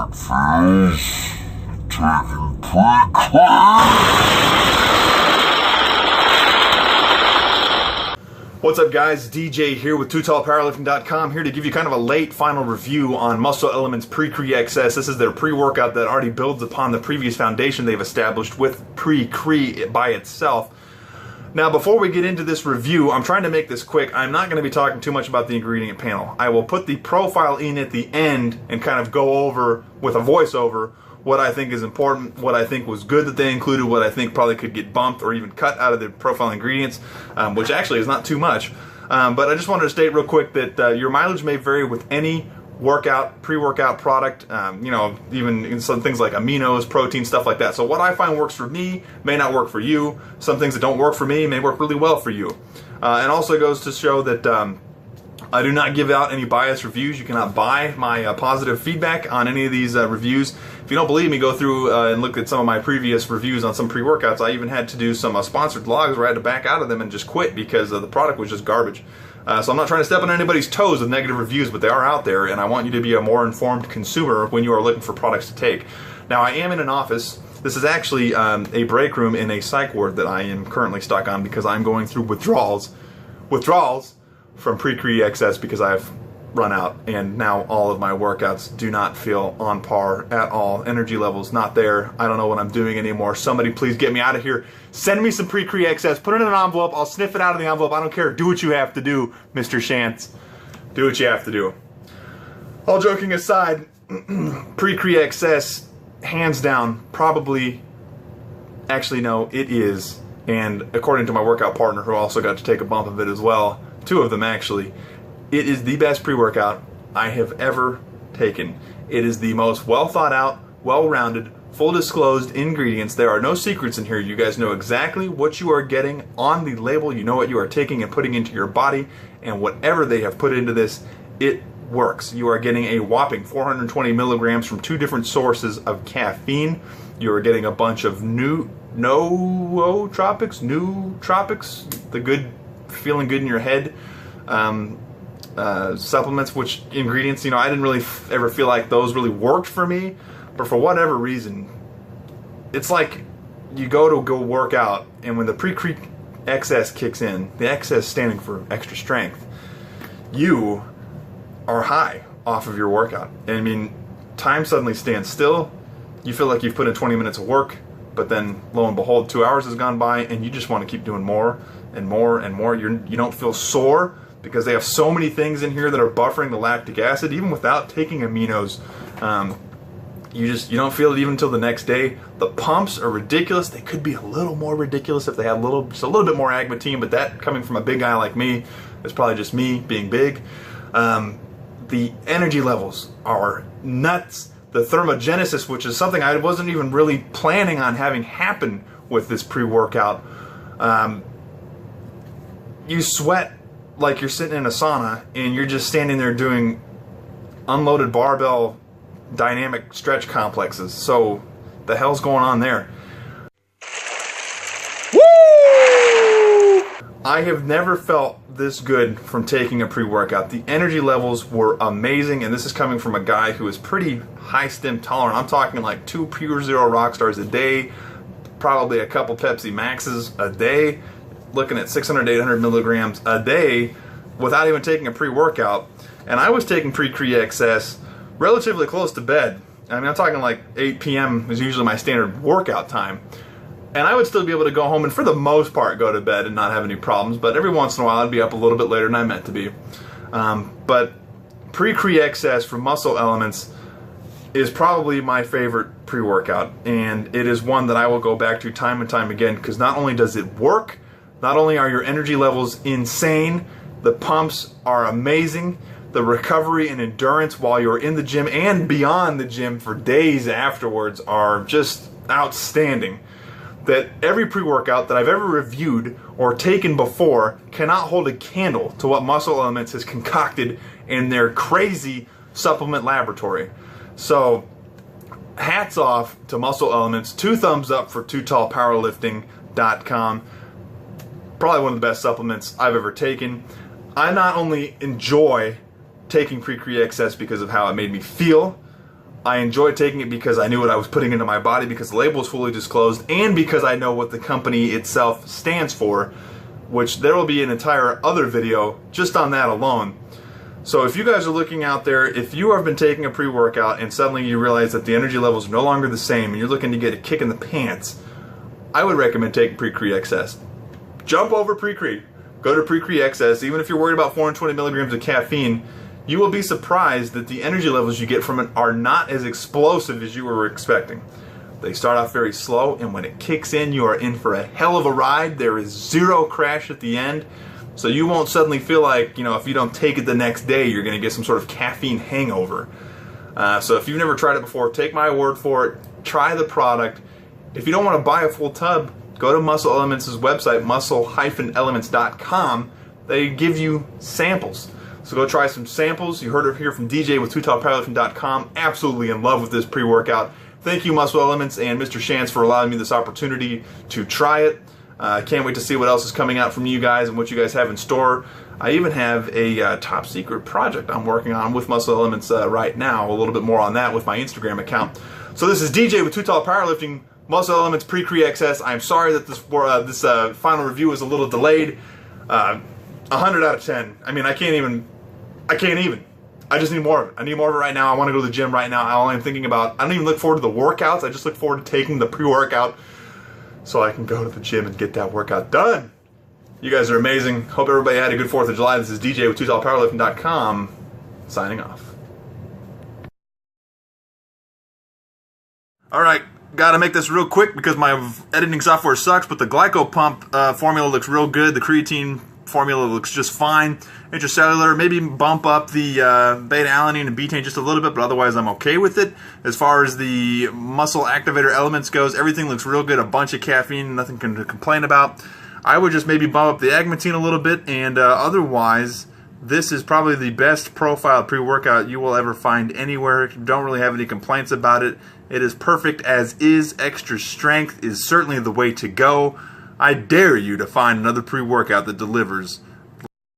it feels. Taking pre-clean. What's up guys, DJ here with TooTallPowerlifting.com, here to give you kind of a late final review on Muscle Elements Pre-Cree XS. This is their pre-workout that already builds upon the previous foundation they've established with Pre-Cree by itself. Now before we get into this review, I'm trying to make this quick. I'm not going to be talking too much about the ingredient panel. I will put the profile in at the end and kind of go over with a voiceover what I think is important, what I think was good that they included, what I think probably could get bumped or even cut out of the profile ingredients, which actually is not too much. But I just wanted to state real quick that your mileage may vary with any workout, pre-workout product, you know, even in some things like aminos, protein, stuff like that. So what I find works for me may not work for you. Some things that don't work for me may work really well for you. And also goes to show that I do not give out any biased reviews. You cannot buy my positive feedback on any of these reviews. If you don't believe me, go through and look at some of my previous reviews on some pre-workouts. I even had to do some sponsored vlogs where I had to back out of them and just quit because the product was just garbage. So I'm not trying to step on anybody's toes with negative reviews, but they are out there, and I want you to be a more informed consumer when you are looking for products to take. Now, I am in an office. This is actually a break room in a psych ward that I am currently stuck on because I'm going through withdrawals from Pre-Cree XS because I've run out, and now all of my workouts do not feel on par at all. Energy levels not there. I don't know what I'm doing anymore. Somebody please get me out of here. Send me some Pre-Cree XS. Put it in an envelope. I'll sniff it out of the envelope. I don't care. Do what you have to do, Mr. Shantz. Do what you have to do. All joking aside, Pre-Cree XS, hands down, probably, actually no, it is, and according to my workout partner who also got to take a bump of it as well, two of them actually, it is the best pre-workout I have ever taken. It is the most well thought out, well-rounded, full disclosed ingredients. There are no secrets in here. You guys know exactly what you are getting on the label. You know what you are taking and putting into your body, and whatever they have put into this, it works. You are getting a whopping 420 milligrams from two different sources of caffeine. You are getting a bunch of nootropics, the good, feeling good in your head, supplements, which ingredients, you know, I didn't really ever feel like those really worked for me, but for whatever reason, it's like you go work out, and when the Pre-Cree XS kicks in, the XS standing for extra strength, you are high off of your workout. And I mean, time suddenly stands still. You feel like you've put in 20 minutes of work, but then lo and behold, 2 hours has gone by, and you just want to keep doing more and more and more. You don't feel sore because they have so many things in here that are buffering the lactic acid. Even without taking aminos, you don't feel it even until the next day. The pumps are ridiculous. They could be a little more ridiculous if they had just a little bit more agmatine, but that, coming from a big guy like me, is probably just me being big. The energy levels are nuts. The thermogenesis, which is something I wasn't even really planning on having happen with this pre-workout, you sweat like you're sitting in a sauna, and you're just standing there doing unloaded barbell dynamic stretch complexes. So the hell's going on there? Woo! I have never felt this good from taking a pre-workout. The energy levels were amazing, and this is coming from a guy who is pretty high stim tolerant. I'm talking like 2 Pure Zero Rockstars a day, probably a couple Pepsi Maxes a day, looking at 600 to 800 milligrams a day without even taking a pre-workout. And I was taking Pre-Cree XS relatively close to bed. I mean, I'm talking like 8 p.m. is usually my standard workout time. And I would still be able to go home and for the most part go to bed and not have any problems, but every once in a while I'd be up a little bit later than I meant to be. But Pre-Cree XS from Muscle Elements is probably my favorite pre-workout, and it is one that I will go back to time and time again, because not only does it work, not only are your energy levels insane, the pumps are amazing, the recovery and endurance while you're in the gym and beyond the gym for days afterwards are just outstanding. That every pre-workout that I've ever reviewed or taken before cannot hold a candle to what Muscle Elements has concocted in their crazy supplement laboratory. So hats off to Muscle Elements. 2 thumbs up for TooTallPowerlifting.com. Probably one of the best supplements I've ever taken. I not only enjoy taking Pre-Cree XS because of how it made me feel, I enjoy taking it because I knew what I was putting into my body, because the label is fully disclosed, and because I know what the company itself stands for, which there will be an entire other video just on that alone. So if you guys are looking out there, if you have been taking a pre-workout and suddenly you realize that the energy levels are no longer the same and you're looking to get a kick in the pants, I would recommend taking Pre-Cree XS. Jump over Pre-Cree. Go to Pre-Cree XS. Even if you're worried about 420 milligrams of caffeine, you will be surprised that the energy levels you get from it are not as explosive as you were expecting. They start off very slow, and when it kicks in, you are in for a hell of a ride. There is zero crash at the end, so you won't suddenly feel like, if you don't take it the next day, you're going to get some sort of caffeine hangover. So if you've never tried it before, take my word for it. Try the product. If you don't want to buy a full tub, go to Muscle Elements' website, muscle-elements.com. They give you samples. So go try some samples. You heard it here from DJ with TooTallPowerlifting.com. Absolutely in love with this pre-workout. Thank you, Muscle Elements and Mr. Shantz, for allowing me this opportunity to try it. I can't wait to see what else is coming out from you guys and what you guys have in store. I even have a top secret project I'm working on with Muscle Elements right now. A little bit more on that with my Instagram account. So this is DJ with Too Tall Powerlifting, Muscle Elements Pre-Cree XS. I'm sorry that this final review is a little delayed. 100 out of 10. I mean, I can't even. I just need more of it. I need more of it right now. I want to go to the gym right now. All I'm thinking about, I don't even look forward to the workouts. I just look forward to taking the pre-workout so I can go to the gym and get that workout done. You guys are amazing. Hope everybody had a good 4th of July. This is DJ with TooTallPowerlifting.com signing off. All right, got to make this real quick because my editing software sucks, but the Glyco Pump formula looks real good. The creatine formula looks just fine. Intracellular, maybe bump up the beta-alanine and betaine just a little bit, but otherwise I'm okay with it. As far as the muscle activator elements goes, everything looks real good. A bunch of caffeine, nothing to complain about. I would just maybe bump up the agmatine a little bit, and otherwise, this is probably the best profiled pre-workout you will ever find anywhere. Don't really have any complaints about it. It is perfect as is. Extra strength is certainly the way to go. I dare you to find another pre-workout that delivers